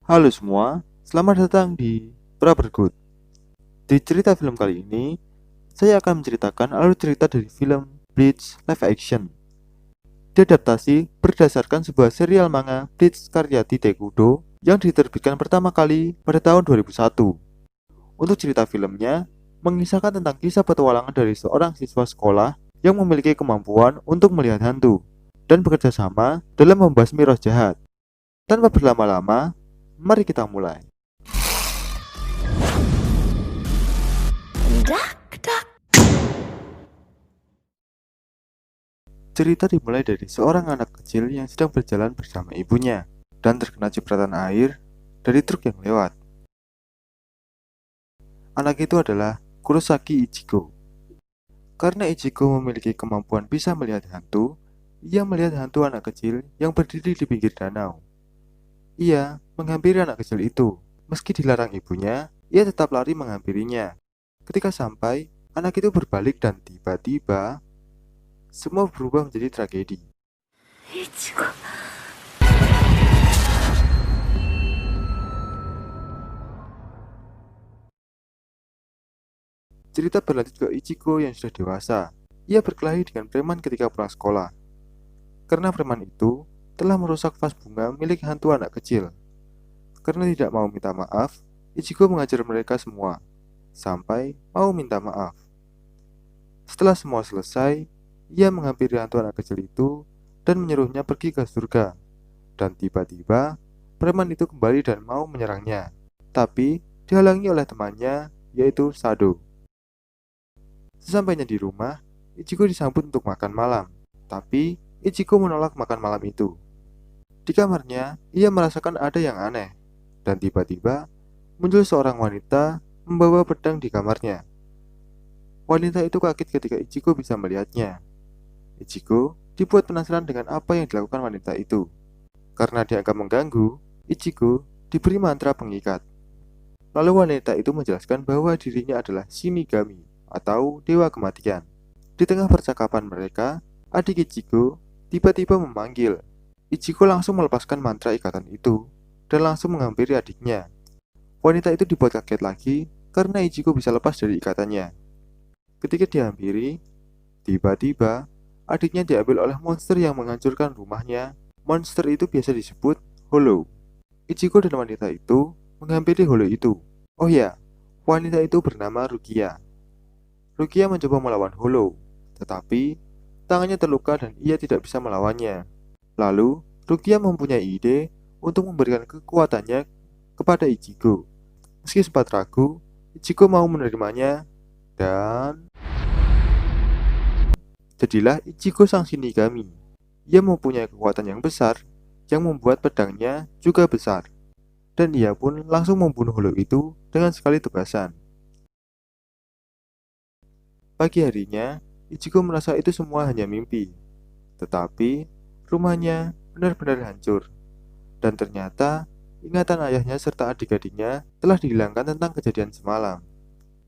Halo semua, selamat datang di Brotherhood. Di cerita film kali ini, saya akan menceritakan alur cerita dari film Bleach live action. Diadaptasi berdasarkan sebuah serial manga Bleach karya Tite Kudo yang diterbitkan pertama kali pada tahun 2001. Untuk cerita filmnya, mengisahkan tentang kisah petualangan dari seorang siswa sekolah yang memiliki kemampuan untuk melihat hantu dan bekerja sama dalam membasmi roh jahat. Tanpa berlama-lama, mari kita mulai. Cerita dimulai dari seorang anak kecil yang sedang berjalan bersama ibunya dan terkena cipratan air dari truk yang lewat. Anak itu adalah Kurosaki Ichigo. Karena Ichigo memiliki kemampuan bisa melihat hantu, ia melihat hantu anak kecil yang berdiri di pinggir danau. Ia menghampiri anak kecil itu. Meski dilarang ibunya, ia tetap lari menghampirinya. Ketika sampai, anak itu berbalik dan tiba-tiba semua berubah menjadi tragedi. Cerita berlanjut ke Ichigo yang sudah dewasa. Ia berkelahi dengan preman ketika pulang sekolah. Karena preman itu telah merusak vas bunga milik hantu anak kecil. Karena tidak mau minta maaf, Ichigo mengajar mereka semua, sampai mau minta maaf. Setelah semua selesai, ia menghampiri hantu anak kecil itu dan menyuruhnya pergi ke surga. Dan tiba-tiba, preman itu kembali dan mau menyerangnya. Tapi, dihalangi oleh temannya, yaitu Sado. Sesampainya di rumah, Ichigo disambut untuk makan malam. Tapi, Ichigo menolak makan malam itu. Di kamarnya, ia merasakan ada yang aneh. Dan tiba-tiba, muncul seorang wanita membawa pedang di kamarnya. Wanita itu kaget ketika Ichigo bisa melihatnya. Ichigo dibuat penasaran dengan apa yang dilakukan wanita itu. Karena dianggap mengganggu, Ichigo diberi mantra pengikat. Lalu wanita itu menjelaskan bahwa dirinya adalah Shinigami atau Dewa Kematian. Di tengah percakapan mereka, adik Ichigo tiba-tiba memanggil. Ichigo langsung melepaskan mantra ikatan itu dan langsung menghampiri adiknya. Wanita itu dibuat kaget lagi karena Ichigo bisa lepas dari ikatannya. Ketika dihampiri, tiba-tiba adiknya diambil oleh monster yang menghancurkan rumahnya. Monster itu biasa disebut Hollow. Ichigo dan wanita itu menghampiri Hollow itu. Oh ya, wanita itu bernama Rukia. Rukia mencoba melawan Hollow, tetapi tangannya terluka dan ia tidak bisa melawannya. Lalu, Rukia mempunyai ide untuk memberikan kekuatannya kepada Ichigo. Meski sempat ragu, Ichigo mau menerimanya dan jadilah Ichigo sang Shinigami. Ia mempunyai kekuatan yang besar yang membuat pedangnya juga besar. Dan ia pun langsung membunuh Hollow itu dengan sekali tebasan. Pagi harinya, Ichigo merasa itu semua hanya mimpi. Tetapi, rumahnya benar-benar hancur. Dan ternyata, ingatan ayahnya serta adik-adiknya telah dihilangkan tentang kejadian semalam.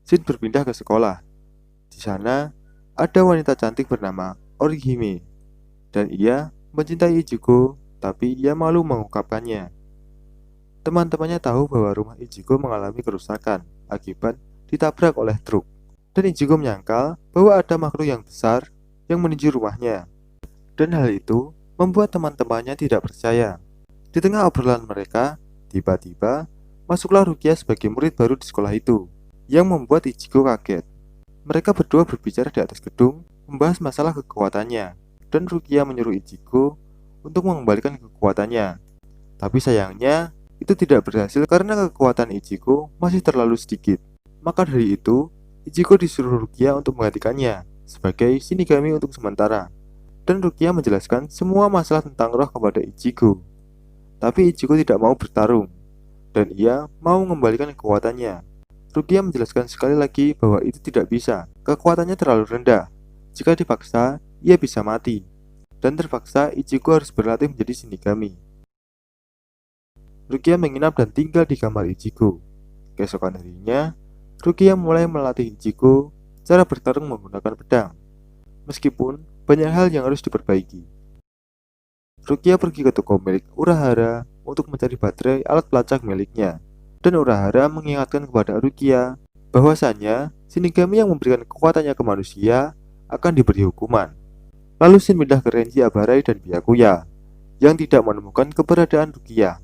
Shin berpindah ke sekolah. Di sana, ada wanita cantik bernama Orihime. Dan ia mencintai Ichigo, tapi ia malu mengungkapkannya. Teman-temannya tahu bahwa rumah Ichigo mengalami kerusakan akibat ditabrak oleh truk. Dan Ichigo menyangkal bahwa ada makhluk yang besar yang meninju rumahnya. Dan hal itu membuat teman-temannya tidak percaya. Di tengah obrolan mereka, tiba-tiba masuklah Rukia sebagai murid baru di sekolah itu, yang membuat Ichigo kaget. Mereka berdua berbicara di atas gedung, membahas masalah kekuatannya, dan Rukia menyuruh Ichigo untuk mengembalikan kekuatannya. Tapi sayangnya, itu tidak berhasil karena kekuatan Ichigo masih terlalu sedikit. Maka dari itu, Ichigo disuruh Rukia untuk menggantikannya sebagai Shinigami untuk sementara. Dan Rukia menjelaskan semua masalah tentang roh kepada Ichigo. Tapi Ichigo tidak mau bertarung, dan ia mau mengembalikan kekuatannya. Rukia menjelaskan sekali lagi bahwa itu tidak bisa, kekuatannya terlalu rendah. Jika dipaksa, ia bisa mati. Dan terpaksa Ichigo harus berlatih menjadi Shinigami. Rukia menginap dan tinggal di kamar Ichigo. Keesokan harinya, Rukia mulai melatih Ichigo cara bertarung menggunakan pedang. Meskipun banyak hal yang harus diperbaiki. Rukia pergi ke toko milik Urahara untuk mencari baterai alat pelacak miliknya. Dan Urahara mengingatkan kepada Rukia bahwasannya Shinigami yang memberikan kekuatannya ke manusia akan diberi hukuman. Lalu Shin pindah ke Renji Abarai dan Byakuya yang tidak menemukan keberadaan Rukia.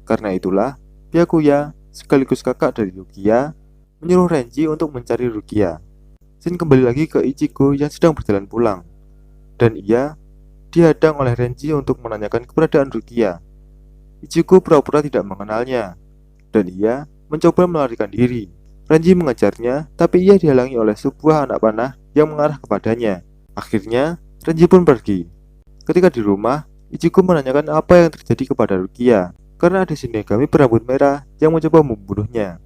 Karena itulah Byakuya sekaligus kakak dari Rukia menyuruh Renji untuk mencari Rukia. Shin kembali lagi ke Ichigo yang sedang berjalan pulang, dan ia dihadang oleh Renji untuk menanyakan keberadaan Rukia. Ichigo pura-pura tidak mengenalnya, dan ia mencoba melarikan diri. Renji mengejarnya, tapi ia dihalangi oleh sebuah anak panah yang mengarah kepadanya. Akhirnya, Renji pun pergi. Ketika di rumah, Ichigo menanyakan apa yang terjadi kepada Rukia, karena ada Shinigami berambut merah yang mencoba membunuhnya.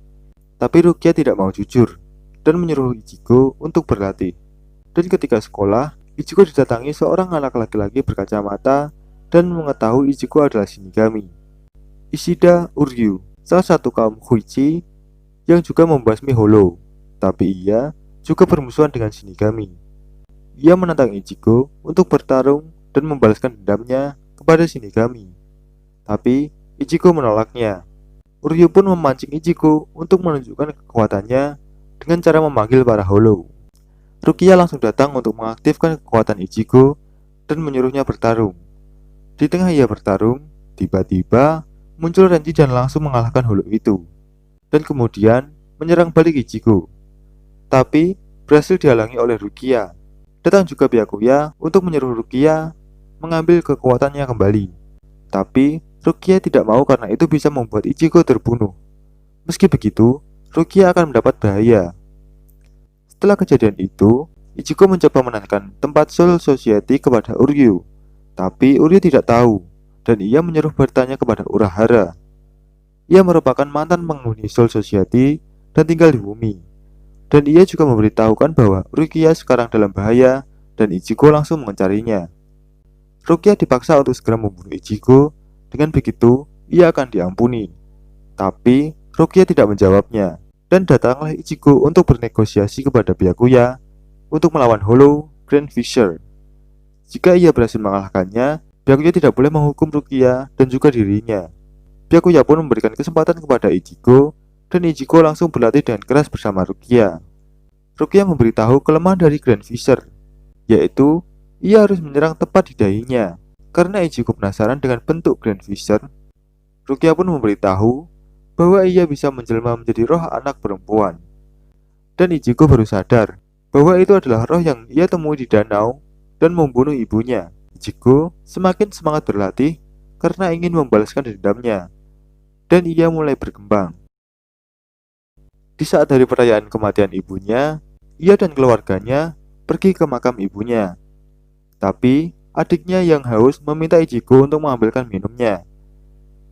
Tapi Rukia tidak mau jujur, dan menyuruh Ichigo untuk berlatih. Dan ketika sekolah, Ichigo didatangi seorang anak laki-laki berkacamata dan mengetahui Ichigo adalah Shinigami. Ishida Uryu, salah satu kaum Huichi yang juga membasmi Hollow, tapi ia juga bermusuhan dengan Shinigami. Ia menantang Ichigo untuk bertarung dan membalaskan dendamnya kepada Shinigami. Tapi Ichigo menolaknya. Uryu pun memancing Ichigo untuk menunjukkan kekuatannya dengan cara memanggil para Hollow. Rukia langsung datang untuk mengaktifkan kekuatan Ichigo dan menyuruhnya bertarung. Di tengah ia bertarung, tiba-tiba muncul Renji dan langsung mengalahkan Hollow itu, dan kemudian menyerang balik Ichigo. Tapi berhasil dihalangi oleh Rukia. Datang juga Byakuya untuk menyuruh Rukia mengambil kekuatannya kembali. Tapi Rukia tidak mau karena itu bisa membuat Ichigo terbunuh. Meski begitu, Rukia akan mendapat bahaya. Setelah kejadian itu, Ichigo mencoba menanyakan tempat Soul Society kepada Uryu. Tapi Uryu tidak tahu, dan ia menyuruh bertanya kepada Urahara. Ia merupakan mantan penghuni Soul Society dan tinggal di bumi. Dan ia juga memberitahukan bahwa Rukia sekarang dalam bahaya, dan Ichigo langsung mencarinya. Rukia dipaksa untuk segera membunuh Ichigo. Dengan begitu, ia akan diampuni. Tapi Rukia tidak menjawabnya, dan datanglah Ichigo untuk bernegosiasi kepada Byakuya untuk melawan Hollow Grand Fisher. Jika ia berhasil mengalahkannya, Byakuya tidak boleh menghukum Rukia dan juga dirinya. Byakuya pun memberikan kesempatan kepada Ichigo, dan Ichigo langsung berlatih dengan keras bersama Rukia. Rukia memberitahu kelemahan dari Grand Fisher, yaitu ia harus menyerang tepat di dahinya. Karena Ichigo penasaran dengan bentuk Grand Fisher, Rukia pun memberitahu bahwa ia bisa menjelma menjadi roh anak perempuan. Dan Ichigo baru sadar bahwa itu adalah roh yang ia temui di danau dan membunuh ibunya. Ichigo semakin semangat berlatih karena ingin membalaskan dendamnya, dan ia mulai berkembang. Di saat hari perayaan kematian ibunya, ia dan keluarganya pergi ke makam ibunya. Tapi adiknya yang haus meminta Ichigo untuk mengambilkan minumnya.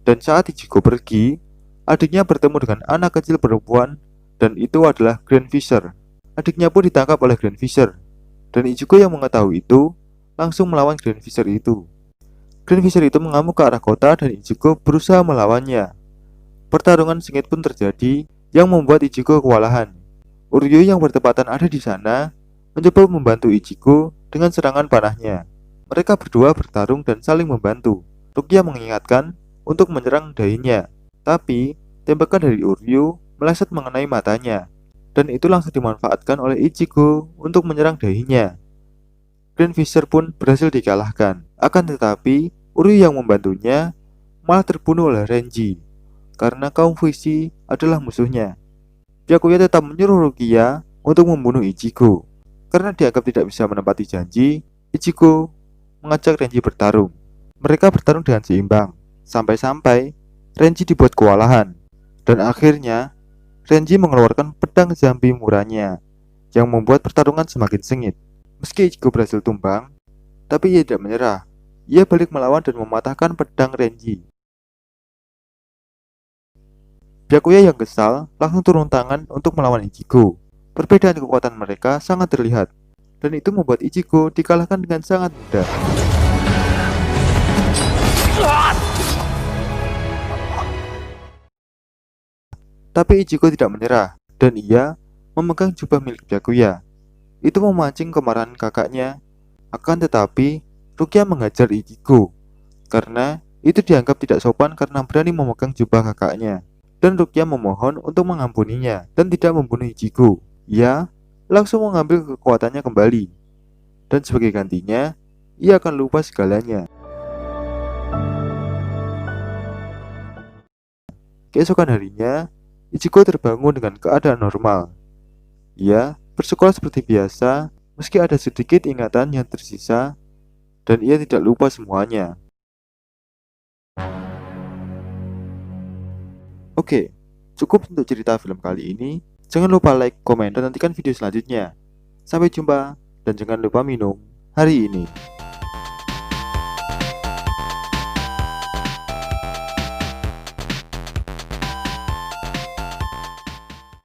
Dan saat Ichigo pergi, adiknya bertemu dengan anak kecil perempuan, dan itu adalah Grand Fisher. Adiknya pun ditangkap oleh Grand Fisher, dan Ichigo yang mengetahui itu langsung melawan Grand Fisher itu. Grand Fisher itu mengamuk ke arah kota dan Ichigo berusaha melawannya. Pertarungan sengit pun terjadi yang membuat Ichigo kewalahan. Uryu yang bertepatan ada di sana mencoba membantu Ichigo dengan serangan panahnya. Mereka berdua bertarung dan saling membantu. Rukia mengingatkan untuk menyerang dahinya, tapi tembakan dari Uryu meleset mengenai matanya, dan itu langsung dimanfaatkan oleh Ichigo untuk menyerang dahinya. Grand Fisher pun berhasil dikalahkan. Akan tetapi, Uryu yang membantunya malah terbunuh oleh Renji, karena kaum Fuishi adalah musuhnya. Byakuya tetap menyuruh Rukia untuk membunuh Ichigo. Karena dianggap tidak bisa menepati janji, Ichigo mengajak Renji bertarung. Mereka bertarung dengan seimbang, sampai-sampai Renji dibuat kewalahan. Dan akhirnya, Renji mengeluarkan pedang Zambi murahnya, yang membuat pertarungan semakin sengit. Meski Ichigo berhasil tumbang, tapi ia tidak menyerah. Ia balik melawan dan mematahkan pedang Renji. Byakuya yang kesal langsung turun tangan untuk melawan Ichigo. Perbedaan kekuatan mereka sangat terlihat, dan itu membuat Ichigo dikalahkan dengan sangat mudah. Tapi Ichigo tidak menyerah, dan ia memegang jubah milik Byakuya. Itu memancing kemarahan kakaknya. Akan tetapi, Rukia menghajar Ichigo karena Itu dianggap tidak sopan karena berani memegang jubah kakaknya. Dan Rukia memohon untuk mengampuninya dan tidak membunuh Ichigo. Ia langsung mengambil kekuatannya kembali. Dan sebagai gantinya, ia akan lupa segalanya. Keesokan harinya, Ichigo terbangun dengan keadaan normal. Ia bersekolah seperti biasa, meski ada sedikit ingatan yang tersisa, dan ia tidak lupa semuanya. Oke, cukup untuk cerita film kali ini. Jangan lupa like, komen, dan nantikan video selanjutnya. Sampai jumpa, dan jangan lupa minum hari ini.